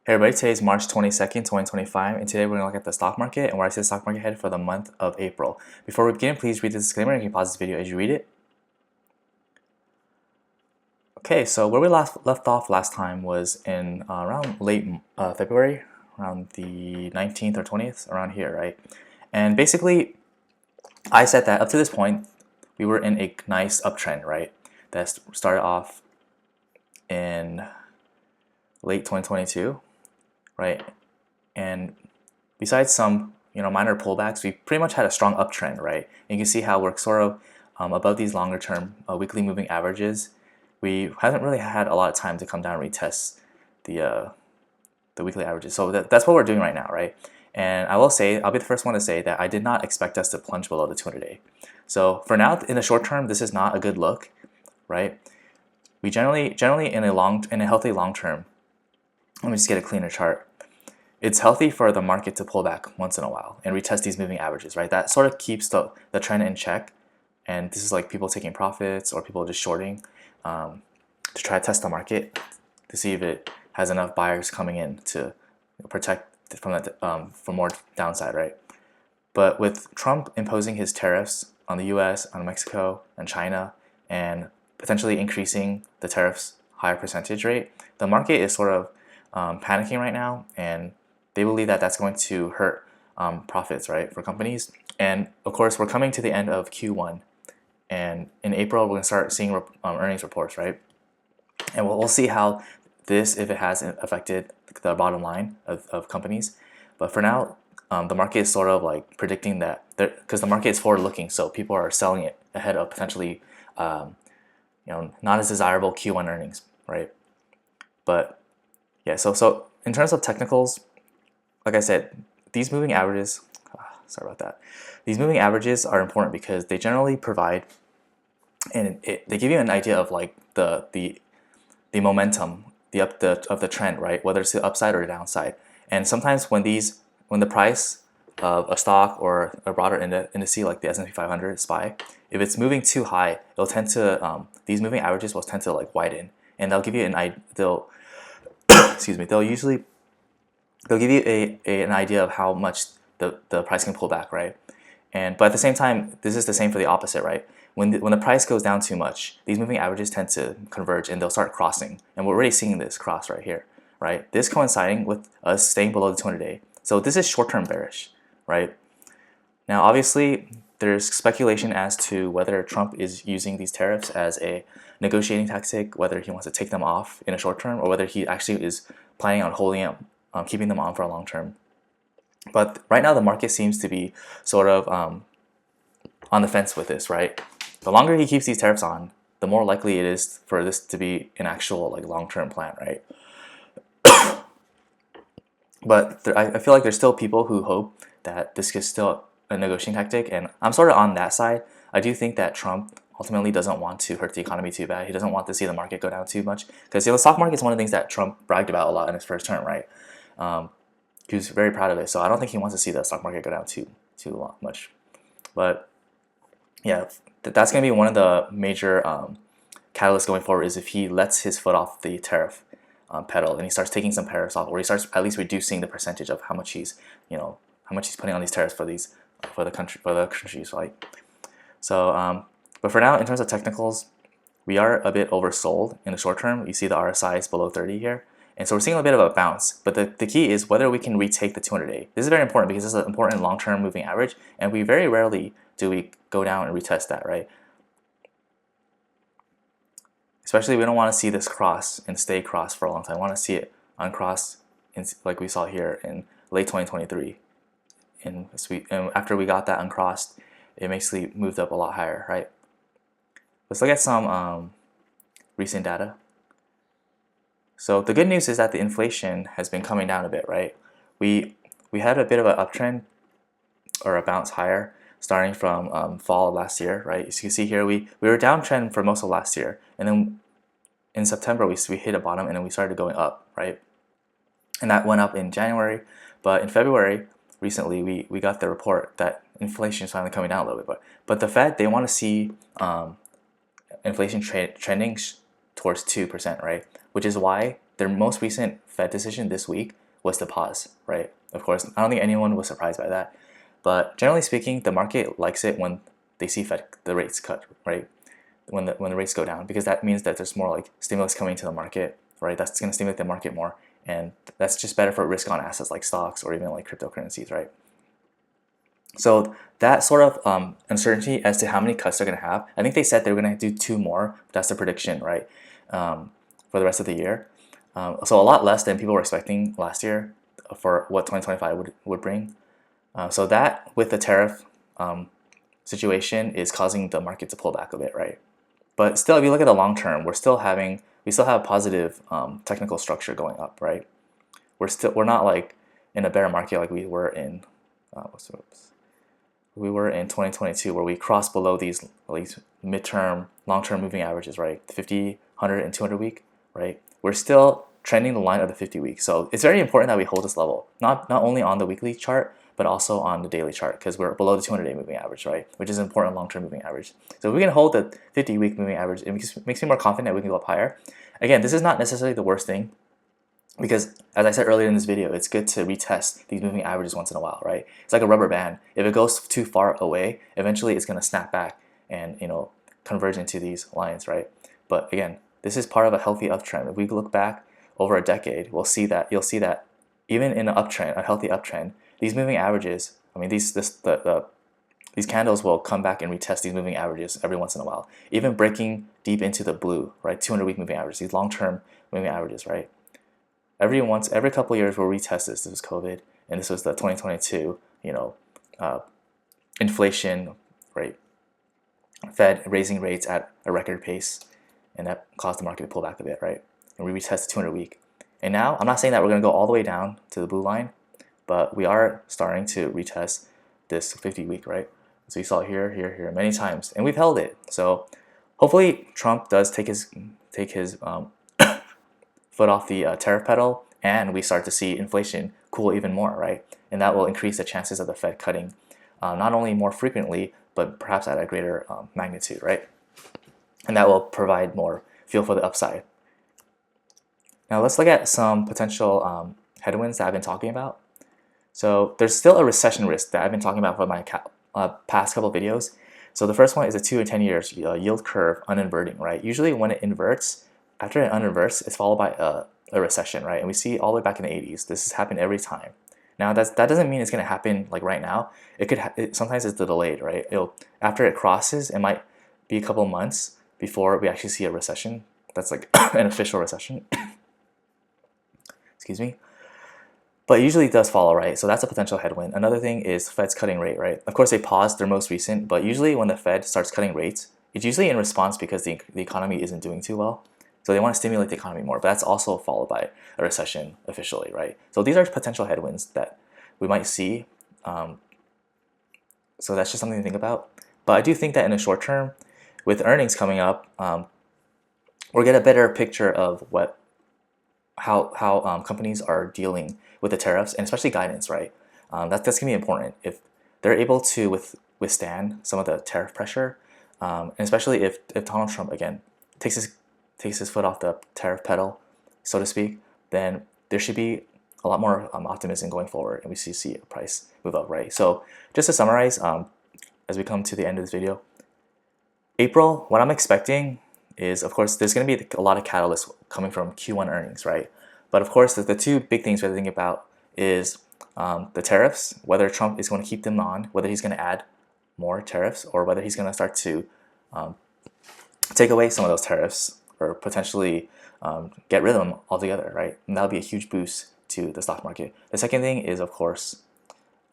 Hey everybody, today is March 22nd, 2025, and today we're going to look at the stock market and where I see the stock market headed for the month of April. Before we begin, please read the disclaimer and you can pause this video as you read it. Okay, so where we left off last time was in around late February, around the 19th or 20th, around here, right? And basically, I said that up to this point, we were in a nice uptrend, right? That started off in late 2022, right? And besides some minor pullbacks, we pretty much had a strong uptrend, right? And you can see how we're sort of above these longer term weekly moving averages. We haven't really had a lot of time to come down and retest the weekly averages. So that's what we're doing right now, right? And I will say, I'll be the first one to say that I did not expect us to plunge below the 200-day. So for now, in the short term, this is not a good look, right? We generally in a healthy long term, let me just get a cleaner chart. It's healthy for the market to pull back once in a while and retest these moving averages, right? That sort of keeps the trend in check. And this is like people taking profits or people just shorting to try to test the market to see if it has enough buyers coming in to protect from that from more downside, right? But with Trump imposing his tariffs on the U.S., on Mexico, and China, and potentially increasing the tariffs higher percentage rate, the market is sort of panicking right now, and they believe that that's going to hurt profits, right, for companies. And of course, we're coming to the end of Q1, and in April we're going to start seeing earnings reports, right? And we'll see how this, if it has affected the bottom line of companies. But for now, the market is sort of like predicting that, because the market is forward-looking, so people are selling it ahead of potentially, not as desirable Q1 earnings, right? But yeah, so in terms of technicals, like I said, these moving averages, sorry about that. These moving averages are important because they generally provide, and they give you an idea of like the momentum, of the trend, right? Whether it's the upside or the downside. And sometimes when the price of a stock or a broader index like the S&P 500 SPY, if it's moving too high, it'll tend to these moving averages will tend to like widen, and they'll give you they'll give you an idea of how much the price can pull back, right? But at the same time, this is the same for the opposite, right? When the price goes down too much, these moving averages tend to converge and they'll start crossing. And we're already seeing this cross right here, right? This coinciding with us staying below the 200-day. So this is short-term bearish, right? Now, obviously, there's speculation as to whether Trump is using these tariffs as a negotiating tactic, whether he wants to take them off in a short term, or whether he actually is planning on holding them, keeping them on for a long term. But right now, the market seems to be sort of on the fence with this, right? The longer he keeps these tariffs on, the more likely it is for this to be an actual like long-term plan, right? But I feel like there's still people who hope that this is still a negotiating tactic, and I'm sort of on that side. I do think that Trump ultimately doesn't want to hurt the economy too bad. He doesn't want to see the market go down too much, because the stock market is one of the things that Trump bragged about a lot in his first term, right? He was very proud of it, so I don't think he wants to see the stock market go down too much. But yeah, that's going to be one of the major catalysts going forward, is if he lets his foot off the tariff pedal and he starts taking some tariffs off, or he starts at least reducing the percentage of how much he's putting on these tariffs for the countries, right? So but for now, in terms of technicals, we are a bit oversold in the short term. You see the RSI is below 30 here. And so we're seeing a bit of a bounce, but the key is whether we can retake the 200-day. This is very important because this is an important long-term moving average, and we very rarely do we go down and retest that, right? Especially, we don't want to see this cross and stay crossed for a long time. We want to see it uncross, like we saw here in late 2023. And after we got that uncrossed, it basically moved up a lot higher, right? Let's look at some recent data. So the good news is that the inflation has been coming down a bit, right? We had a bit of an uptrend or a bounce higher starting from fall of last year, right? As you can see here, we were downtrend for most of last year, and then in September we hit a bottom and then we started going up, right? And that went up in January, but in February recently we got the report that inflation is finally coming down a little bit. But the Fed, they want to see inflation trending towards 2%, right? Which is why their most recent Fed decision this week was to pause, right? Of course, I don't think anyone was surprised by that. But generally speaking, the market likes it when they see the rates cut, right? When the rates go down, because that means that there's more like stimulus coming to the market, right? That's going to stimulate the market more, and that's just better for risk-on assets like stocks or even like cryptocurrencies, right? So that sort of uncertainty as to how many cuts they're going to have, I think they said they were going to do 2 more. That's the prediction, right, for the rest of the year. So a lot less than people were expecting last year for what 2025 would bring. So that with the tariff situation is causing the market to pull back a bit, right? But still, if you look at the long term, we still have positive technical structure going up, right? We're not like in a bear market like we were in 2022, where we crossed below these midterm, long-term moving averages, right? 50, 100, and 200 week, right? We're still trending the line of the 50 week. So it's very important that we hold this level, not only on the weekly chart, but also on the daily chart, because we're below the 200-day moving average, right? Which is an important long-term moving average. So if we can hold the 50-week moving average, it makes me more confident that we can go up higher. Again, this is not necessarily the worst thing, because as I said earlier in this video, it's good to retest these moving averages once in a while, right? It's like a rubber band. If it goes too far away, eventually it's going to snap back and converge into these lines, right? But again, this is part of a healthy uptrend. If we look back over a decade, you'll see that even in an uptrend, a healthy uptrend, these moving averages, I mean, these candles will come back and retest these moving averages every once in a while, even breaking deep into the blue, right? 200-week moving averages, these long-term moving averages, right? Every couple of years we'll retest this. This was COVID, and this was the 2022, inflation rate, Fed raising rates at a record pace, and that caused the market to pull back a bit, right? And we retested 200-week. And now, I'm not saying that we're going to go all the way down to the blue line, but we are starting to retest this 50-week, right? So you saw it here many times, and we've held it. So hopefully Trump does take his foot off the tariff pedal, and we start to see inflation cool even more, right? And that will increase the chances of the Fed cutting not only more frequently, but perhaps at a greater magnitude, right? And that will provide more fuel for the upside. Now let's look at some potential headwinds that I've been talking about. So there's still a recession risk that I've been talking about for my past couple of videos. So the first one is a 2 and 10 years yield curve uninverting, right? Usually when it inverts, after it uninverts, it's followed by a recession, right? And we see all the way back in the 80s. This has happened every time. Now that doesn't mean it's going to happen like right now. Sometimes it's delayed, right? After it crosses, it might be a couple months before we actually see a recession. That's like an official recession. Excuse me. But usually it does follow, right? So that's a potential headwind. Another thing is Fed's cutting rate, right? Of course, they paused their most recent, but usually when the Fed starts cutting rates, it's usually in response because the economy isn't doing too well. So they want to stimulate the economy more, but that's also followed by a recession officially, right? So these are potential headwinds that we might see. So that's just something to think about. But I do think that in the short term, with earnings coming up, we'll get a better picture of how companies are dealing with the tariffs, and especially guidance, right? That's gonna be important. If they're able to withstand some of the tariff pressure, and especially if Donald Trump again takes his foot off the tariff pedal, so to speak, then there should be a lot more optimism going forward, and we see a price move up, right? So just to summarize, as we come to the end of this video, April, what I'm expecting is, of course, there's going to be a lot of catalysts coming from Q1 earnings, right? But of course, the 2 big things we're thinking about is the tariffs, whether Trump is going to keep them on, whether he's going to add more tariffs, or whether he's going to start to take away some of those tariffs, or potentially get rid of them altogether, right? And that'll be a huge boost to the stock market. The second thing is, of course,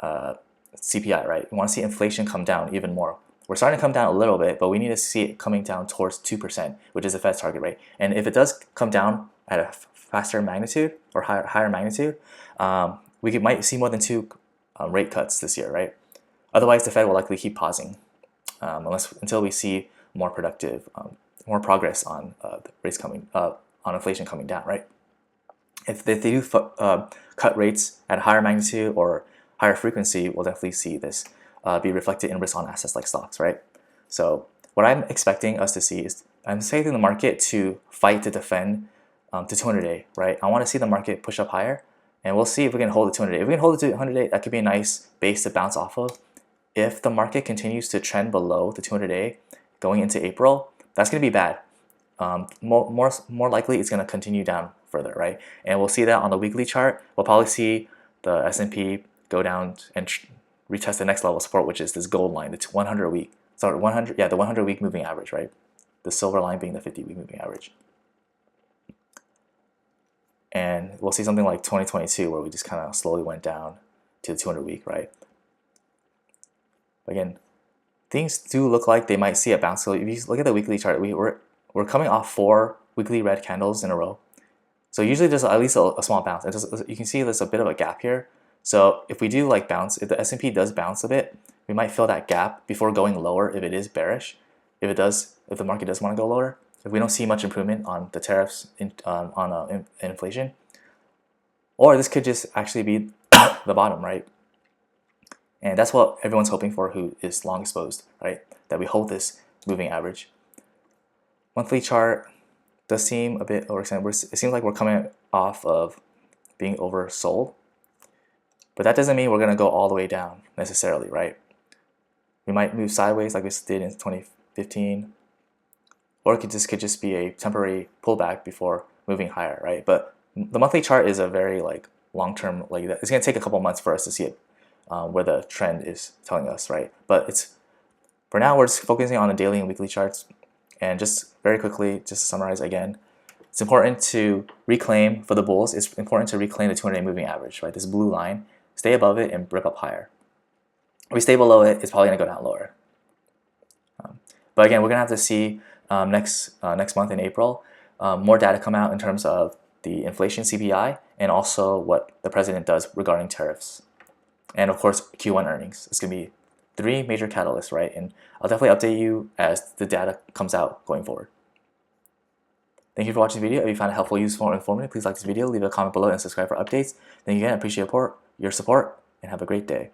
CPI, right? We want to see inflation come down even more. We're starting to come down a little bit, but we need to see it coming down towards 2%, which is the Fed's target rate. And if it does come down at a faster magnitude or higher magnitude, we might see more than 2 rate cuts this year, right? Otherwise, the Fed will likely keep pausing until we see more more progress on the rates on inflation coming down, right? If they do cut rates at higher magnitude or higher frequency, we'll definitely see this be reflected in risk on assets like stocks, right? So what I'm expecting us to see is I'm expecting the market to fight to defend to 200-day, right? I want to see the market push up higher, and we'll see if we can hold the 200-day. If we can hold the 200-day, that could be a nice base to bounce off of. If the market continues to trend below the 200-day going into April, that's going to be bad. More likely, it's going to continue down further, right? And we'll see that on the weekly chart. We'll probably see the S&P go down and retest the next level of support, which is this gold line, the 100 week. Sorry, 100. Yeah, the 100 week moving average, right? The silver line being the 50-week moving average. And we'll see something like 2022 where we just kind of slowly went down to the 200 week, right? Again, things do look like they might see a bounce. So if you look at the weekly chart, we're coming off 4 weekly red candles in a row. So usually there's at least a small bounce. You can see there's a bit of a gap here. So if we do like bounce, if the S&P does bounce a bit, we might fill that gap before going lower if it is bearish. If the market does want to go lower, if we don't see much improvement on the tariffs on inflation, or this could just actually be the bottom, right? And that's what everyone's hoping for who is long exposed, right? That we hold this moving average. Monthly chart does seem a bit overextended. It seems like we're coming off of being oversold, but that doesn't mean we're going to go all the way down necessarily, right? We might move sideways like we did in 2015, or it could just be a temporary pullback before moving higher, right? But the monthly chart is a very like long-term, like that. It's going to take a couple months for us to see it where the trend is telling us, right? But for now we're just focusing on the daily and weekly charts. And just very quickly, just to summarize again, it's important to reclaim for the bulls. It's important to reclaim the 200-day moving average, right? This blue line, stay above it and rip up higher. If we stay below it, it's probably going to go down lower. But again, we're going to have to see next month in April more data come out in terms of the inflation CPI and also what the president does regarding tariffs. And of course, Q1 earnings. It's going to be 3 major catalysts, right? And I'll definitely update you as the data comes out going forward. Thank you for watching the video. If you found it helpful, useful, or informative, please like this video, leave a comment below, and subscribe for updates. Thank you again. I appreciate your support, and have a great day.